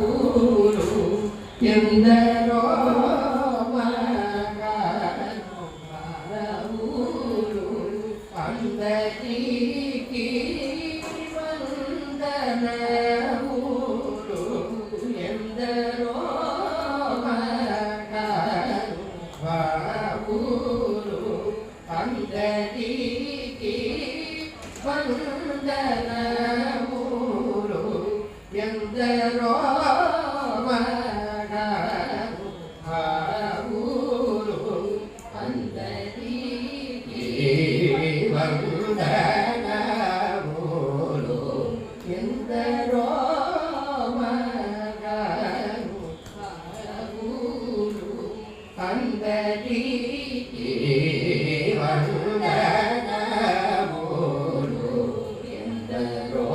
ఊరు ఎందరో ఊరు అందరికీ వందన ఊరు ఎందరో ఊరు అందరికీ వందన ఊరు ఎందరో ఊరు అందరికీ వందన ఊరు ఎందరో ఊరు అందరికీ వందన ఊరు ఎందరో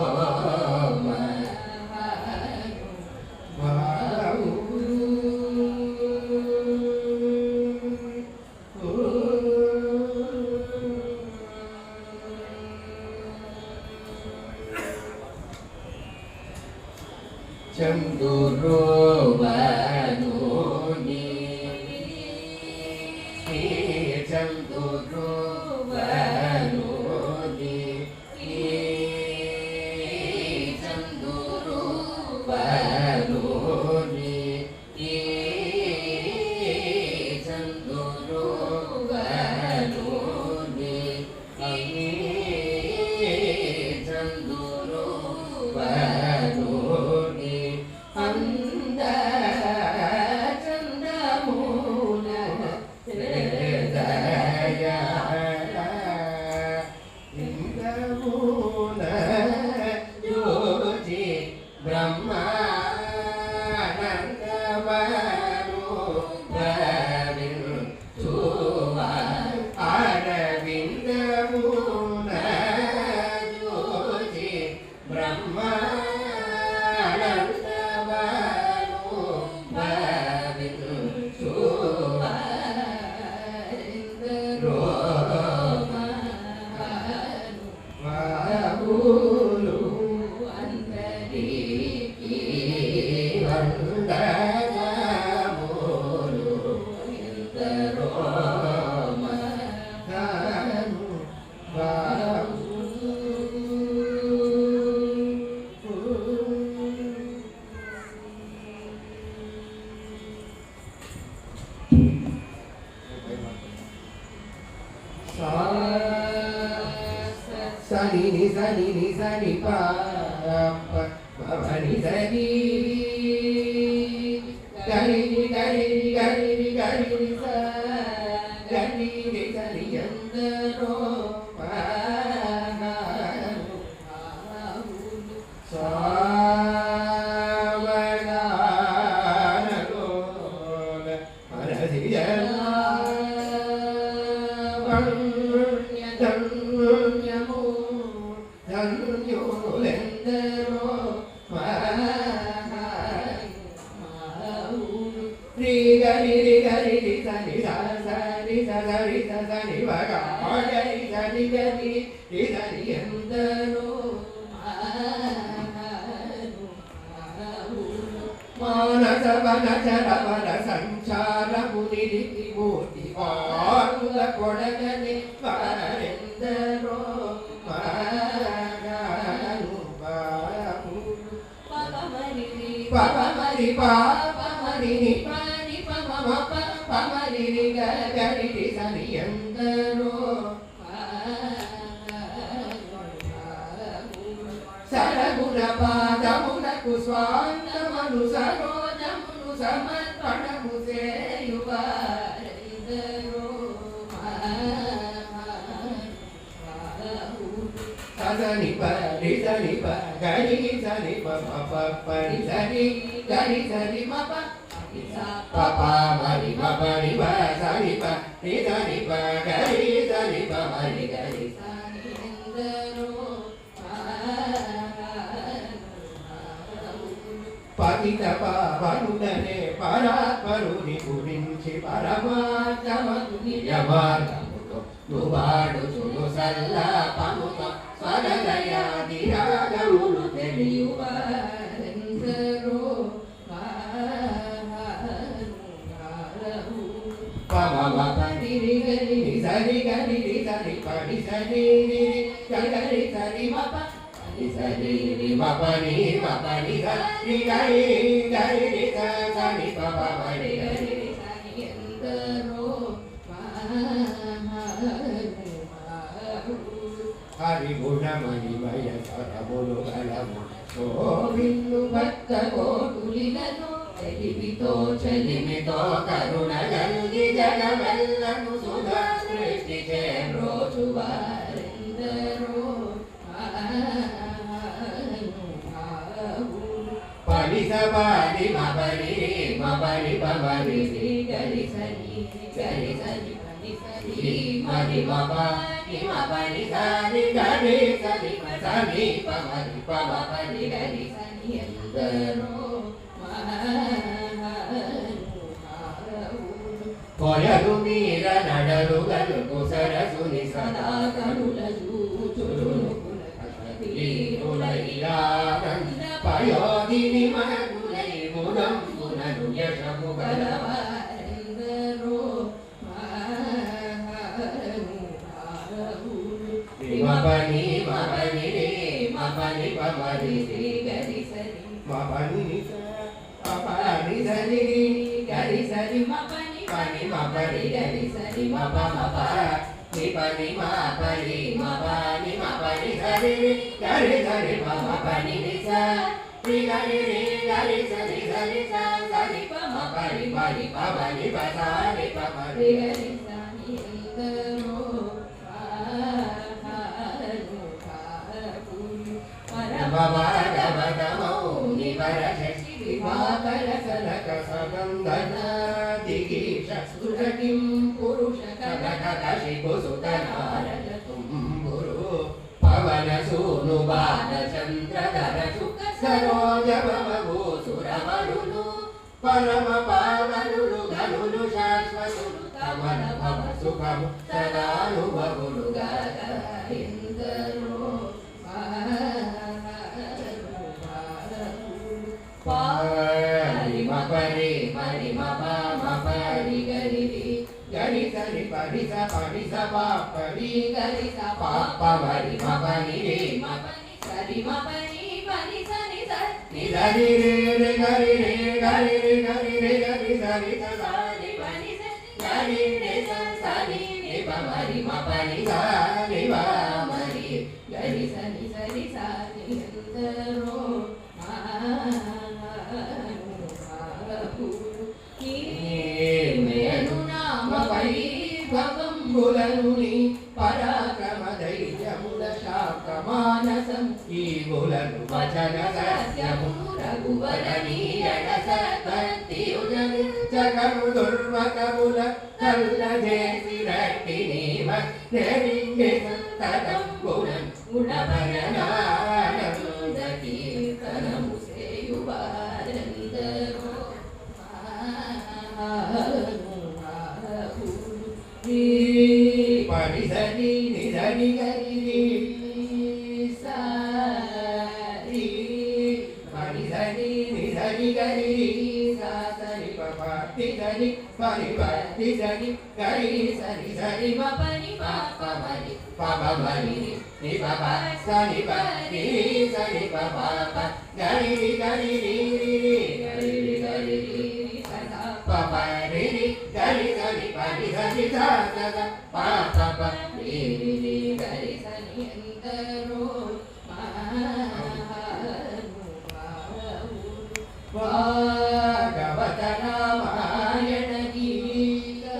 చందురోవనుని చందురోవనుని చందురోవనుని చందురోవనుని చందురోవనుని అంద చందమూల హృదయ ఇంద్రమూల జ్యోతి బ్రహ్మానందమను భవించువ అరవిందమూల జ్యోతి బ్రహ్మానందమను భవించువ ఊరు అందరికీ వందన ఊరు ఎందరో సని ని సని ని సని పాప భవని సని గరి గరి గరి గరి స గరి గరి ఎందరో సావగానలోల మనసియ ధన్యము ధన్యులెందరో శ్రీ గరి గరి సని సని సరి సని వగరి సని గరి సని ఎందరో మానస వనచ రమణ సంచార మునిరికి మూర్తి వారుల కొడగని వారెందరో పమరి పాపమరి పాని పమ పమరి గరి సని ఎందరో సరగుణ పాదములకు స్వాంతమను సరోజమును సమర్పణము చేయువారెందరో సని పరి సని ప గరి సని పరి సని గరి సని మప పప మరి మపరి ప సని ప సని ప గరి సని ప మరి గరి సని ఎందరో పతిత పావనుడనే పరాత్పరుని గురించి పరమాత్మకు నిజమార్గముతో నువాడుచును సల్లాపముతో స్వరలయాది రాగములు తెలియువారెందరో ma pa ni ri ga ri ni sa ri ga ri ni sa ri pa ni sa ri ni ga ga ri sa ri ma pa ni sa ri ni ma pa ni sa ri ga ri ni sa sa ni pa pa ma ri ga ri ni sa ni endaro hari guna mani maya sara bolo galamu govindu bhatta kotulilanu elivito chalimito karuna galgi jagamellanu sudha srishti chenro chuvarendaro pani sabani mabari pamari gari sani pani sani mari baba ni mabari sani gari sani sani pamari gari sani endaro కొయలు మీర నడలుగలు కుసరసుని సదా కనుల చూచులును పయోధిని మగులై మునంబునను యశము గలవారెందరో మపని పమరి గరి సరి మపని పని సరి గరి సరి మపని pani ma pari gari sari ma pa ni pani ma pari ma pani sari gari ma pani ni sa ri gari sari sa sari pa ma pari pa ni pa sari pa ri gari sari endaro ni parashakti vivakarasaraka sagandhana digisha surakim purusha kanakakashipu sutanarajatum guru pavana sunu bala chandradhara sukha saroja bhavu suravadulu parama pavanulu ganulu shashvatulu tamana bhava sukhamu sadanu bhavulu gata indaro pari ma pari gari sari pari sa pa pari gari sa pa pari ma pani sari ma pani sa ni sa ni sari re gari sari sa sari pani sa gari re sa sari ni pa mari ma pani sa ni pa mari gari sari sa ni endaro భవంబులనుని పరాక్రమ ధైర్యముల శాకమానసం ఈ బులను వచన సత్యము రఘువరనీయన సత్పత్తియుజను జగము దుర్మకముల కల్ల చేసి రట్టి నీవ నెరింగే సంతదంబులం గుణభరణానంద కీర్తనము సేయువారందరో pani sari ni sari gari sari pani sari ni sari gari sa sari pa pa ti sari pani pa ti sari gari sari ma pani pa mari ni pa pa sari pa ni sari pa pa gari gari pa pa ri gari sari pa ni sari sa sa pa pa ri gari sari endaro Bhagavata Ramayana Gita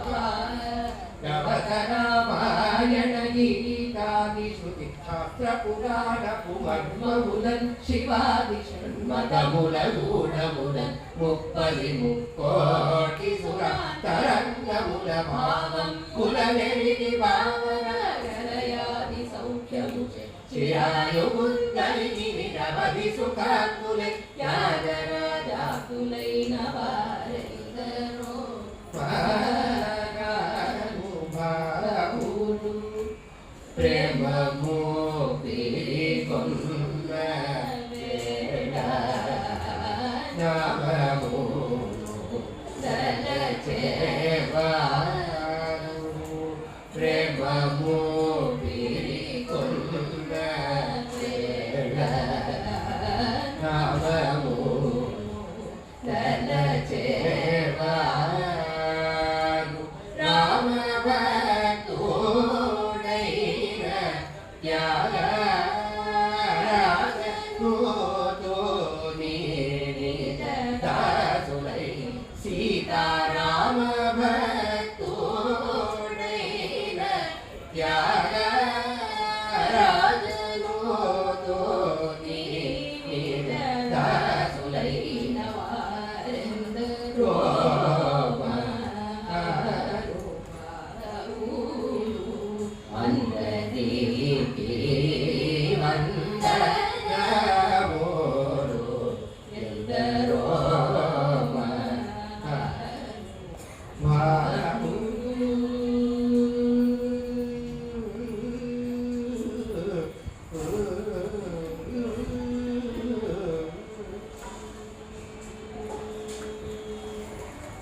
Bhagavata Ramayana Gita Vishruti Shastra Purana Pumarmamulan Shivadi Shanmatamulan Gunamulan Muppali Mukkoti Sura Tarangamula Bhavam Kulaneri Bhavana Galayadi Saukyamuche Chirayugundarini Nirabadi Sukakule Yagarajakulai Navarendaro Bhaganu Bhagunu Prema Mukti Kunda Veda Namamu Dada Sitaram